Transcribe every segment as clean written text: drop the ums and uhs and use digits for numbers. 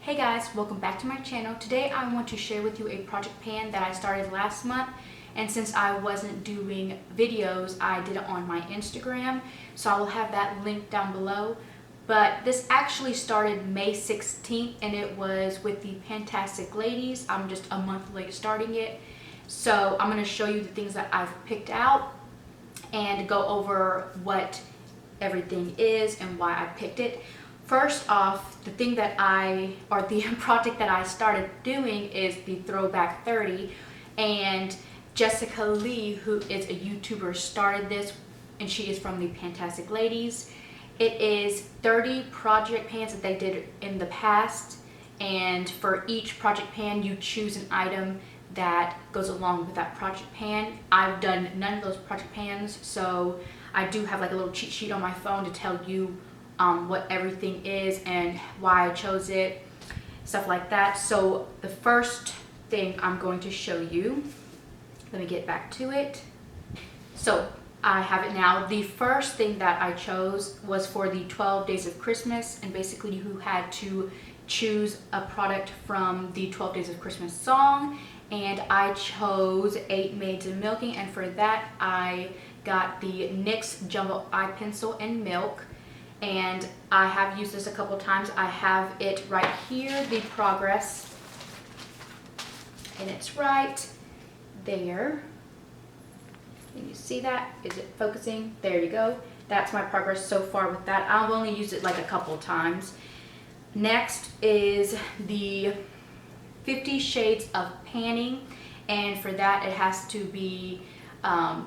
Hey guys, welcome back to my channel. Today I want to share with you a project pan that I started last month, and since I wasn't doing videos, I did it on my Instagram, so I will have that link down below. But this actually started May 16th and it was with the Fantastic Ladies. I'm just a month late starting it. So I'm going to show you the things that I've picked out and go over what everything is and why I picked it. First off, the project that I started doing is the Throwback 30, and Jessica Lee, who is a YouTuber, started this, and she is from the Fantastic Ladies. It is 30 project pans that they did in the past, and for each project pan you choose an item that goes along with that project pan. I've done none of those project pans, so I do have like a little cheat sheet on my phone to tell you what everything is and why I chose it, stuff like that. So the first thing I'm going to show you, let me get back to it. So I have it now. The first thing that I chose was for the 12 Days of Christmas, and basically you had to choose a product from the 12 Days of Christmas song, and I chose 8 Maids of Milking, and for that I got the NYX Jumbo Eye Pencil in Milk. And I have used this a couple times. I have it right here, the progress, and it's right there. Can you see that? Is it focusing? There you go. That's my progress so far with that. I've only used it like a couple times. Next is the 50 Shades of Panning, and for that it has to be a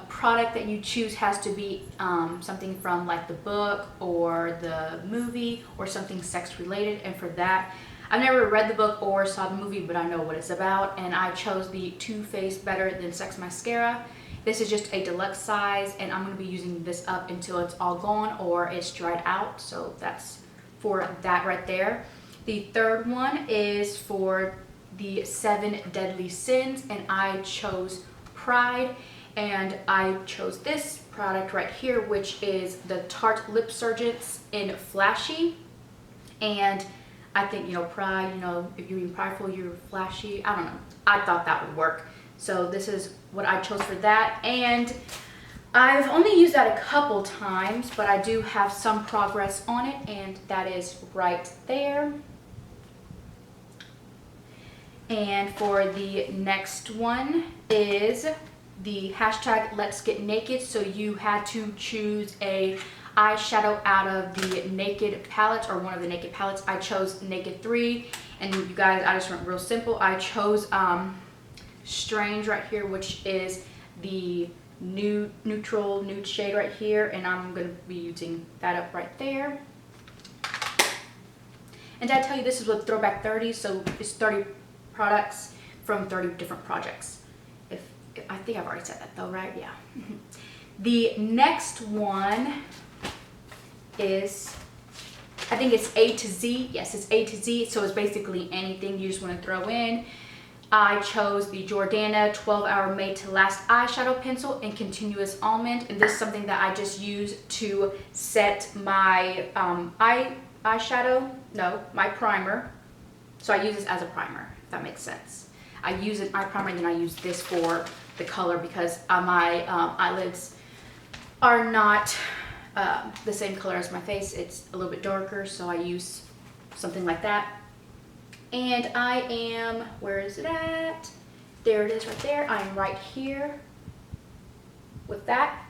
product that you choose has to be something from like the book or the movie or something sex related. And for that, I've never read the book or saw the movie, but I know what it's about, and I chose the Too Faced Better Than Sex mascara. This is just a deluxe size, and I'm going to be using this up until it's all gone or it's dried out, so that's for that right there. The third one is for the 7 Deadly Sins, and I chose Pride. And I chose this product right here, which is the Tarte Lip Surgence in Flashy. And I think, pride, if you're being prideful, you're flashy. I don't know. I thought that would work. So this is what I chose for that. And I've only used that a couple times, but I do have some progress on it, and that is right there. And for the next one is the hashtag Let's Get Naked. So you had to choose a eyeshadow out of the Naked palette, or one of the Naked palettes. I chose Naked 3, and you guys, I just went real simple. I chose Strange right here, which is the neutral nude shade right here, and I'm going to be using that up right there. And did I tell you this is with Throwback 30, so it's 30 products from 30 different projects. I think I've already said that though, right? Yeah. The next one is, I think it's A to Z. Yes, it's A to Z, so it's basically anything you just want to throw in. I chose the Jordana 12-Hour Made to Last eyeshadow pencil in Continuous Almond, and this is something that I just use to set my my primer. So I use this as a primer, if that makes sense. I use an eye primer, and then I use this for the color because my eyelids are not the same color as my face. It's a little bit darker, so I use something like that. And I am, where is it at? There it is right there. I am right here with that.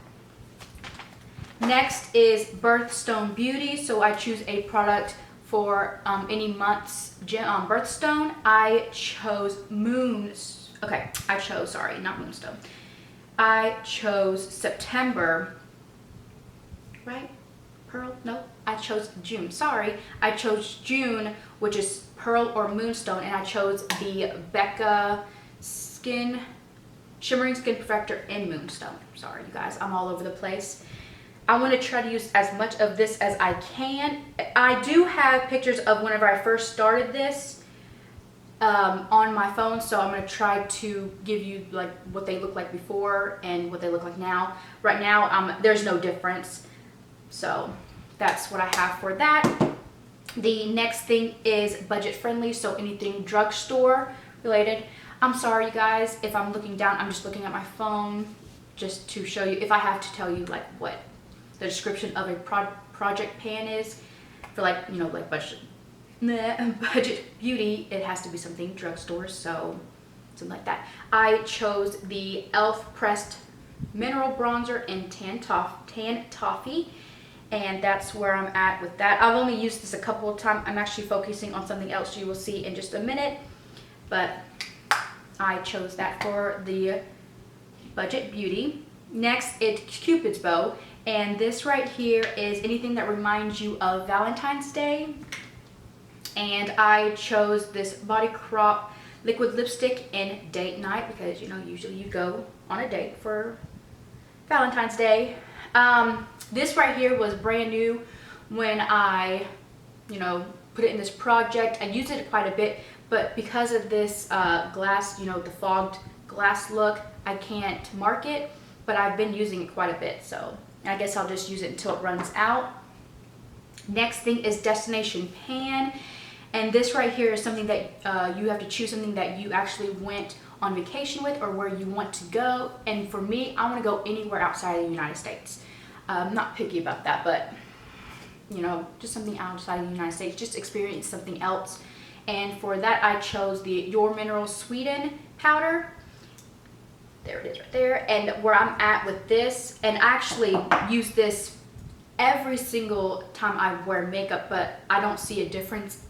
Next is Birthstone Beauty. So I choose a product for any month's birthstone. I chose not Moonstone. I chose September, right? Pearl? No, I chose June. Sorry, I chose June, which is Pearl or Moonstone, and I chose the Becca Shimmering Skin Perfector in Moonstone. Sorry, you guys, I'm all over the place. I want to try to use as much of this as I can. I do have pictures of whenever I first started this on my phone, so I'm going to try to give you like what they look like before and what they look like now. Right now, there's no difference, so that's what I have for that. The next thing is budget friendly, so anything drugstore related. I'm sorry you guys if I'm looking down, I'm just looking at my phone just to show you, if I have to tell you like what the description of a project pan is for, like, you know, like budget beauty, it has to be something drugstore, so something like that. I chose the e.l.f. pressed mineral bronzer in tan toffee, and that's where I'm at with that. I've only used this a couple of times. I'm actually focusing on something else you will see in just a minute, but I chose that for the budget beauty. Next, it's Cupid's bow, and this right here is anything that reminds you of Valentine's Day. And I chose this Body Crop liquid lipstick in date night because, you know, usually you go on a date for Valentine's Day. This right here was brand new when I, you know, put it in this project. I used it quite a bit, but because of this glass, you know, the fogged glass look, I can't mark it, but I've been using it quite a bit, so I guess I'll just use it until it runs out. Next thing is Destination Pan. And this right here is something that you have to choose something that you actually went on vacation with or where you want to go. And for me, I want to go anywhere outside of the United States. I'm not picky about that, but, you know, just something outside of the United States, just experience something else. And for that, I chose the Your Mineral Sweden powder. There it is right there. And where I'm at with this, and I actually use this every single time I wear makeup, but I don't see a difference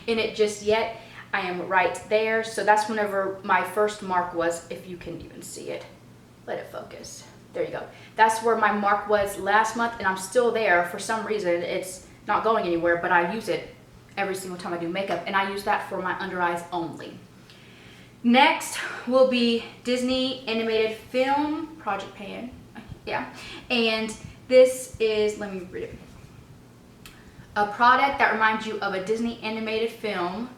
in it just yet. I am right there. So that's whenever my first mark was, if you can even see it. Let it focus. There you go. That's where my mark was last month, and I'm still there. For some reason, it's not going anywhere, but I use it every single time I do makeup, and I use that for my under eyes only. Next will be Disney animated film project pan. Yeah. And this is, let me read it. A product that reminds you of a Disney animated film,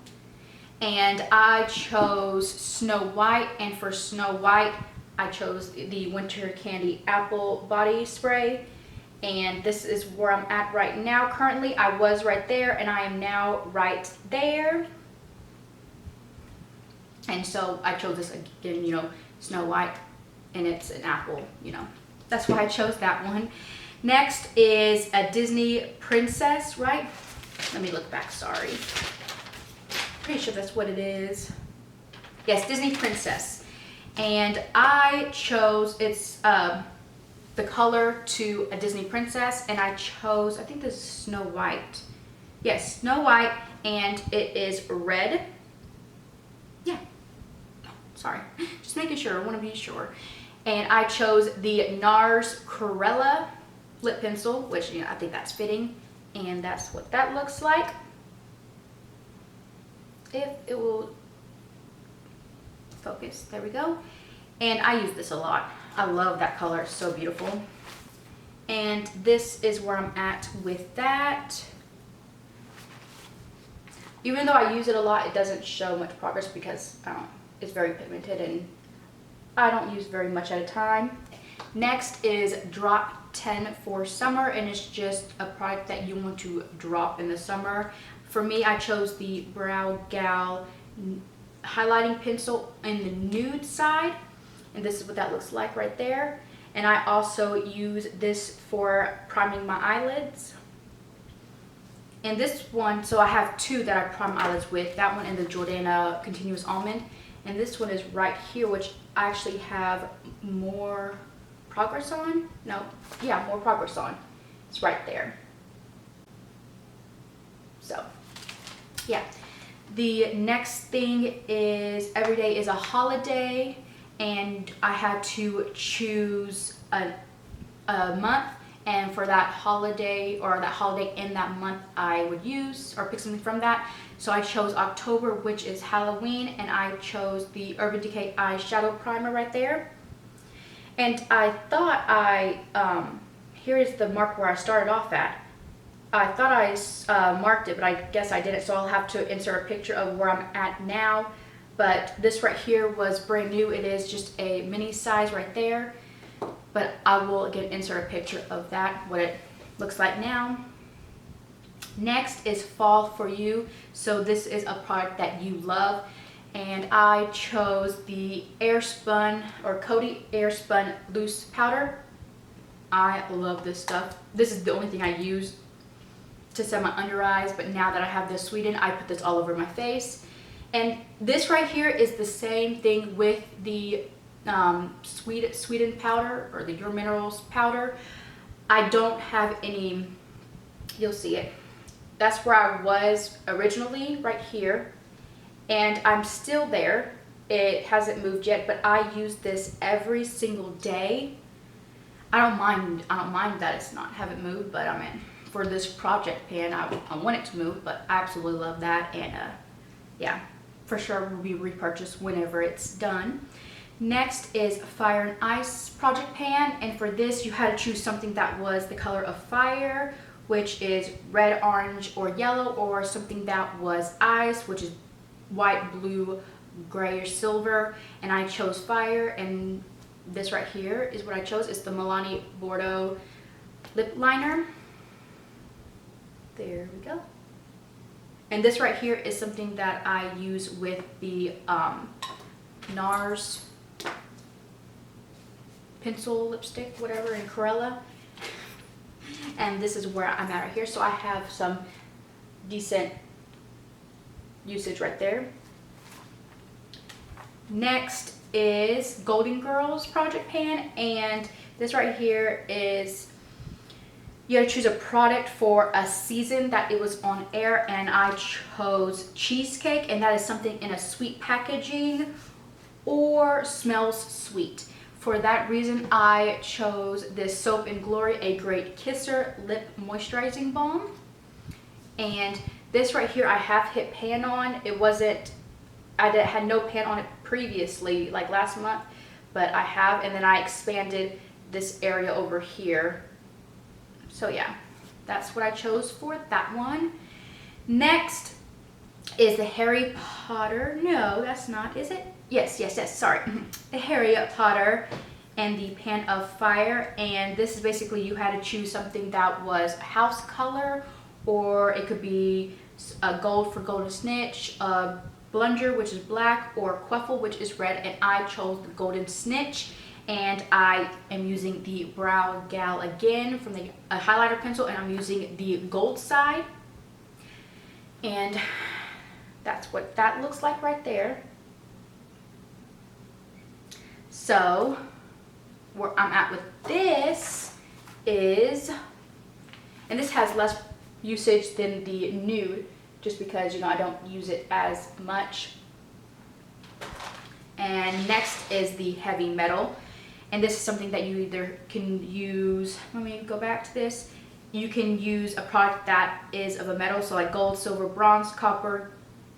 and I chose Snow White, and for Snow White I chose the Winter Candy Apple Body Spray, and this is where I'm at right now. Currently I was right there, and I am now right there, and so I chose this again, you know, Snow White, and it's an apple, you know, that's why I chose that one. Next is a Disney Princess, right? Let me look back, sorry. Pretty sure that's what it is. Yes, Disney Princess. And I chose, it's the color to a Disney Princess, and I chose, I think this is Snow White. Yes, Snow White, and it is red. Yeah, sorry, just making sure, I want to be sure. And I chose the Nars Cruella lip pencil, which, you know, I think that's fitting, and that's what that looks like. If it will focus, there we go. And I use this a lot. I love that color, it's so beautiful. And this is where I'm at with that. Even though I use it a lot, it doesn't show much progress because it's very pigmented and I don't use very much at a time. Next is Drop 10 for summer, and it's just a product that you want to drop in the summer. For me, I chose the Brow Gal highlighting pencil in the nude side, and this is what that looks like right there. And I also use this for priming my eyelids. And this one, so I have two that I prime my eyelids with, that one and the Jordana Continuous Almond, and this one is right here, which I actually have more progress on. No, yeah, more progress on. It's right there. So yeah, the next thing is every day is a holiday, and I had to choose a month, and for that holiday or that holiday in that month I would use or pick something from that. So I chose October, which is Halloween, and I chose the Urban Decay eyeshadow primer right there. And I thought here is the mark where I started off at. I thought I marked it, but I guess I didn't, so I'll have to insert a picture of where I'm at now. But this right here was brand new. It is just a mini size right there. But I will again insert a picture of that, what it looks like now. Next is Fall For You. So this is a product that you love, and I chose the Airspun or Cody Airspun loose powder. I love this stuff. This is the only thing I use to set my under eyes, but now that I have this sweetened, I put this all over my face. And this right here is the same thing with the sweetened powder, or the Your Minerals powder. I don't have any, you'll see it. That's where I was originally, right here, and I'm still there. It hasn't moved yet, but I use this every single day. I don't mind that it's not haven't moved, but I mean, for this project pan, I want it to move, but I absolutely love that. And yeah, for sure will be repurchased whenever it's done. Next is Fire and Ice project pan, and for this you had to choose something that was the color of fire, which is red, orange, or yellow, or something that was ice, which is white, blue, gray, or silver. And I chose fire, and this right here is what I chose. It's the Milani Bordeaux lip liner. There we go. And this right here is something that I use with the Nars pencil lipstick, whatever, in Cruella. And this is where I'm at right here. So I have some decent usage right there. Next is Golden Girls project pan, and this right here is, you gotta choose a product for a season that it was on air, and I chose cheesecake, and that is something in a sweet packaging or smells sweet. For that reason, I chose this Soap and Glory A Great Kisser Lip Moisturizing Balm. And this right here I have hit pan on. It wasn't, I had no pan on it previously, like last month, but I have, and then I expanded this area over here. So yeah, that's what I chose for that one. Next is the Harry Potter, no that's not, is it? Yes, sorry. The Harry Potter and the Pan of Fire, and this is basically, you had to choose something that was house color, or it could be a gold for golden snitch, a blunger, which is black, or quaffle, which is red, and I chose the golden snitch. And I am using the Brow Gal again from the highlighter pencil, and I'm using the gold side, and that's what that looks like right there. So where I'm at with this is, and this has less usage than the Nude, just because, you know, I don't use it as much. And next is the Heavy Metal, and this is something that you either can use, let me go back to this, you can use a product that is of a metal, so like gold, silver, bronze, copper,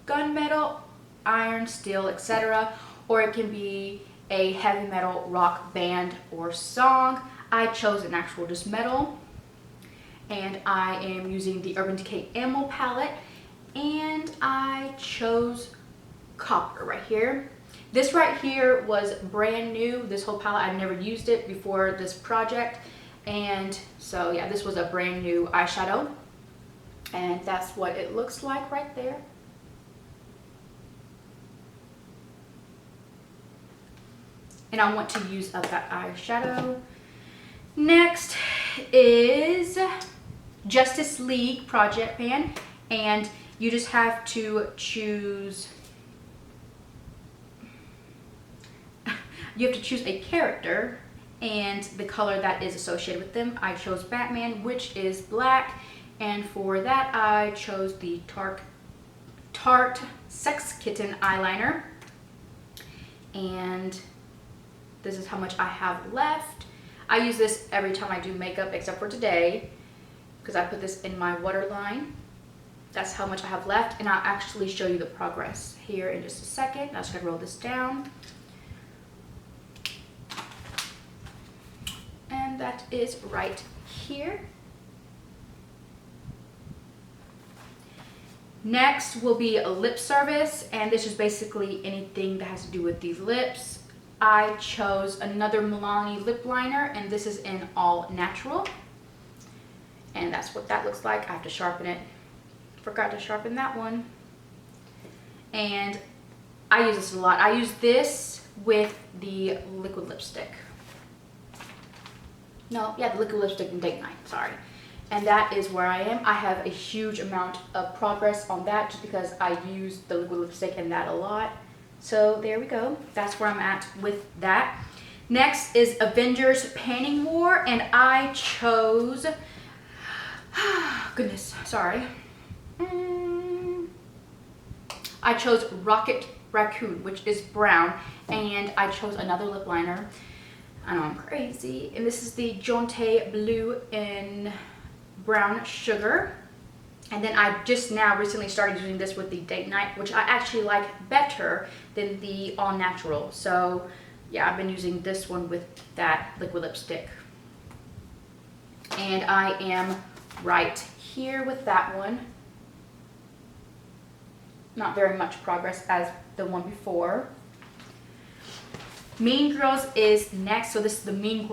gunmetal, iron, steel, etc., or it can be a heavy metal rock band or song. I chose an actual just metal, and I am using the Urban Decay Ammo palette, and I chose copper right here. This right here was brand new, this whole palette. I've never used it before this project, and so yeah, this was a brand new eyeshadow, and that's what it looks like right there. And I want to use up that eyeshadow. Next is Justice League project pan, and you just have to choose, you have to choose a character and the color that is associated with them. I chose Batman, which is black, and for that I chose the Tarte Sex Kitten eyeliner, and this is how much I have left. I use this every time I do makeup except for today, because I put this in my waterline. That's how much I have left, and I'll actually show you the progress here in just a second. I'm just gonna roll this down. And that is right here. Next will be a lip service, and this is basically anything that has to do with these lips. I chose another Milani lip liner, and this is in all natural, and that's what that looks like. I have to sharpen it forgot to sharpen that one. And I use this a lot. I use this with the liquid lipstick. No, yeah, the liquid lipstick and date night, sorry. And that is where I am. I have a huge amount of progress on that just because I use the liquid lipstick and that a lot. So there we go. That's where I'm at with that. Next is Avengers Painting War, and I chose, goodness, sorry. I chose Rocket Raccoon, which is brown, and I chose another lip liner. I know I'm crazy. And this is the Jordana Blue in Brown Sugar. And then I just now recently started using this with the Date Night, which I actually like better than the All Natural. So yeah, I've been using this one with that liquid lipstick. And I am right here with that one. Not very much progress as the one before. Mean Girls is next. So this is the Mean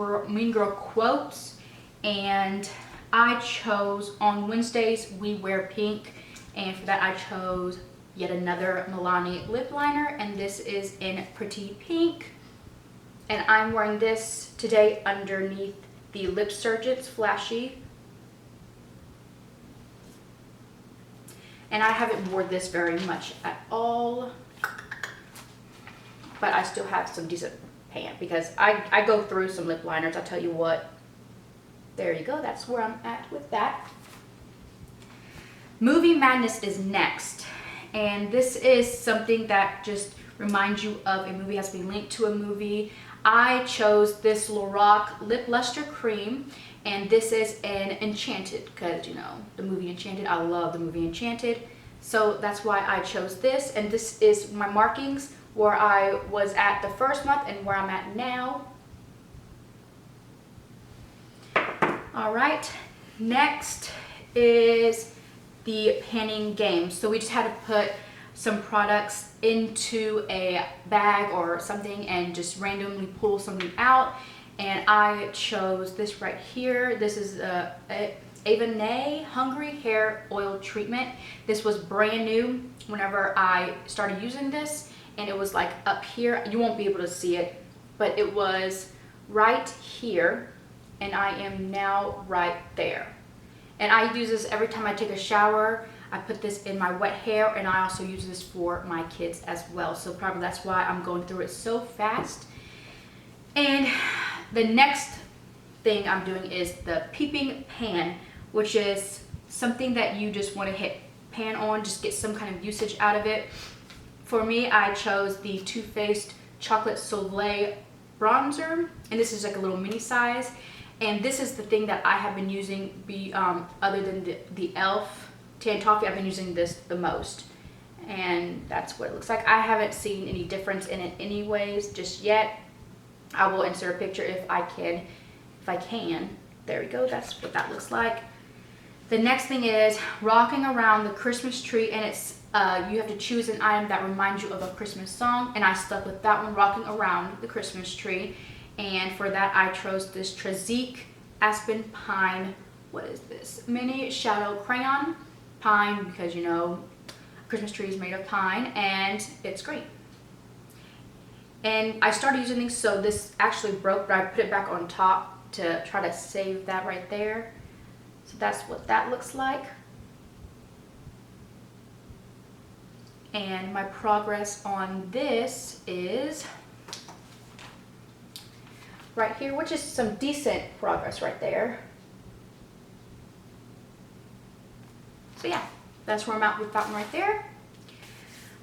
Girl quotes. And I chose On Wednesdays We Wear Pink. And for that I chose yet another Milani lip liner. And this is in Pretty Pink. And I'm wearing this today underneath the Lip Surgence Flashy. And I haven't worn this very much at all, but I still have some decent pan because I go through some lip liners. I'll tell you what. There you go. That's where I'm at with that. Movie Madness is next. And this is something that just reminds you of a movie, has to be linked to a movie. I chose this Lorac Lip Luster Cream. And this is an Enchanted, because, you know, the movie Enchanted. I love the movie Enchanted. So that's why I chose this. And this is my markings where I was at the first month and where I'm at now. All right. Next is the panning game. So we just had to put some products into a bag or something and just randomly pull something out. And I chose this right here. This is Avonay Hungry Hair Oil Treatment. This was brand new whenever I started using this. And it was like up here. You won't be able to see it, but it was right here. And I am now right there. And I use this every time I take a shower. I put this in my wet hair, and I also use this for my kids as well. So probably that's why I'm going through it so fast. And the next thing I'm doing is the Peeping Pan, which is something that you just want to hit pan on, just get some kind of usage out of it. For me, I chose the Too Faced Chocolate Soleil Bronzer, and this is like a little mini size. And this is the thing that I have been using, other than the e.l.f. Tan Toffee. I've been using this the most. And that's what it looks like. I haven't seen any difference in it anyways just yet. I will insert a picture if I can. There we go. That's what that looks like. The next thing is Rocking Around the Christmas Tree, and it's you have to choose an item that reminds you of a Christmas song, and I stuck with that one, Rocking Around the Christmas Tree. And for that I chose this Trazique Aspen Pine, what is this, Mini Shadow Crayon. Pine, because you know Christmas tree is made of pine, and it's great. And I started using these, so this actually broke, but I put it back on top to try to save that right there. So that's what that looks like. And my progress on this is right here, which is some decent progress right there. So yeah, that's where I'm at with that one right there.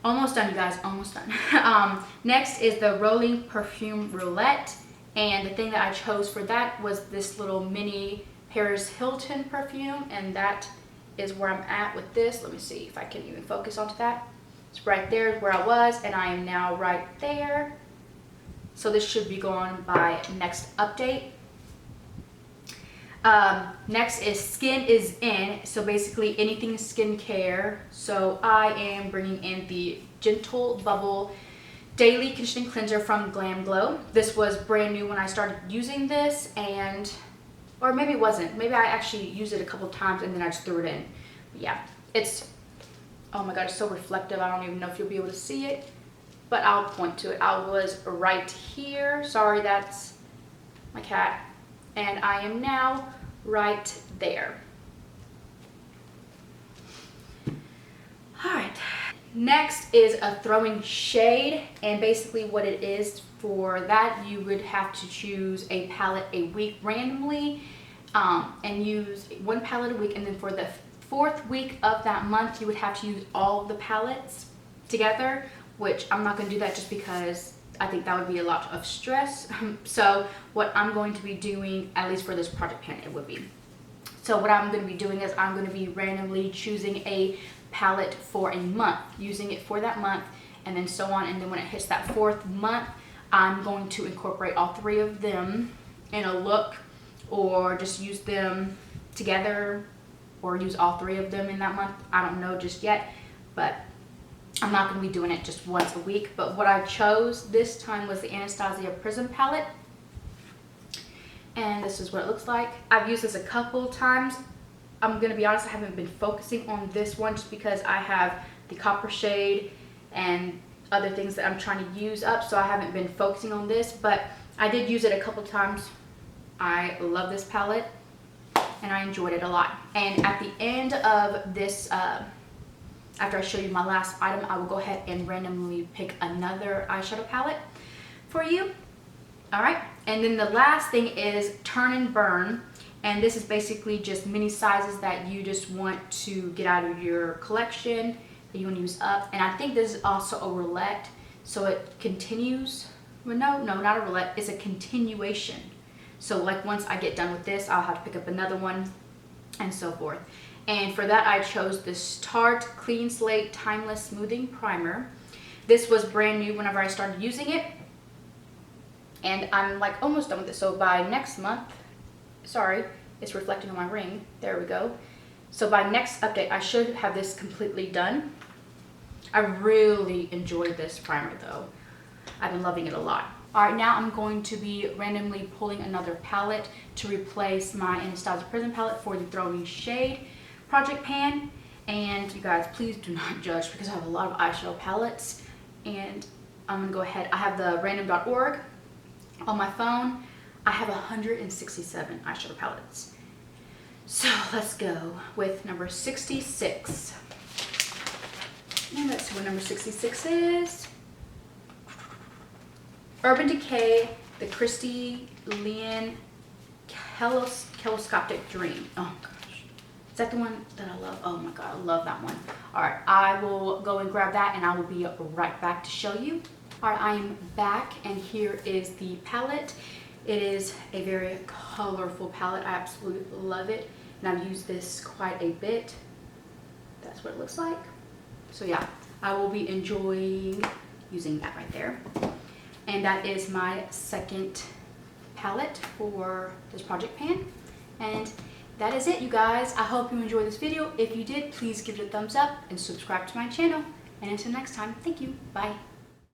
Almost done, you guys, almost done. Next is the Rolling Perfume Roulette. And the thing that I chose for that was this little mini Paris Hilton perfume. And that is where I'm at with this. Let me see if I can even focus onto that. It's right there where I was, and I am now right there. So this should be gone by next update. Next is Skin is In. So basically anything skincare. So I am bringing in the Gentle Bubble Daily Conditioning Cleanser from Glam Glow. This was brand new when I started using this, and or maybe it wasn't. Maybe I actually used it a couple times and then I just threw it in. But yeah, it's Oh my god, it's so reflective. I don't even know if you'll be able to see it, but I'll point to it. I was right here. Sorry, that's my cat. And I am now right there. All right. Next is a throwing shade, and basically what it is for that, you would have to choose a palette a week randomly and use one palette a week, and then for the 4th week of that month you would have to use all the palettes together, which I'm not going to do that just because I think that would be a lot of stress. So what I'm going to be doing, at least for this project pan, it would be. So what I'm going to be doing is I'm going to be randomly choosing a palette for a month, using it for that month, and then so on. And then when it hits that 4th month, I'm going to incorporate all 3 of them in a look, or just use them together, or use all 3 of them in that month. I don't know just yet, but I'm not going to be doing it just once a week. But what I chose this time was the Anastasia Prism palette, and this is what it looks like. I've used this a couple times. I'm going to be honest, I haven't been focusing on this one just because I have the copper shade and other things that I'm trying to use up, so I haven't been focusing on this, but I did use it a couple times. I love this palette and I enjoyed it a lot. And at the end of this, after I show you my last item, I will go ahead and randomly pick another eyeshadow palette for you. All right, and then the last thing is Turn and Burn. And this is basically just mini sizes that you just want to get out of your collection, that you want to use up. And I think this is also a roulette, so it continues. Well, no, not a roulette, it's a continuation. So like once I get done with this, I'll have to pick up another one and so forth. And for that, I chose this Tarte Clean Slate Timeless Smoothing Primer. This was brand new whenever I started using it. And I'm like almost done with it. So by next month, sorry, it's reflecting on my ring. There we go. So by next update, I should have this completely done. I really enjoyed this primer though. I've been loving it a lot. All right, now I'm going to be randomly pulling another palette to replace my Anastasia Prism palette for the Throwing Shade project pan. And you guys, please do not judge because I have a lot of eyeshadow palettes. And I'm gonna go ahead. I have the random.org on my phone. I have 167 eyeshadow palettes. So let's go with number 66. And let's see what number 66 is. Urban Decay, the Christy Leon Kaleidoscopic Dream. Oh gosh. Is that the one that I love? Oh my god, I love that one. Alright, I will go and grab that and I will be right back to show you. Alright, I am back and here is the palette. It is a very colorful palette. I absolutely love it. And I've used this quite a bit. That's what it looks like. So yeah, I will be enjoying using that right there. And that is my second palette for this project pan. And that is it, you guys. I hope you enjoyed this video. If you did, please give it a thumbs up and subscribe to my channel. And until next time, thank you. Bye.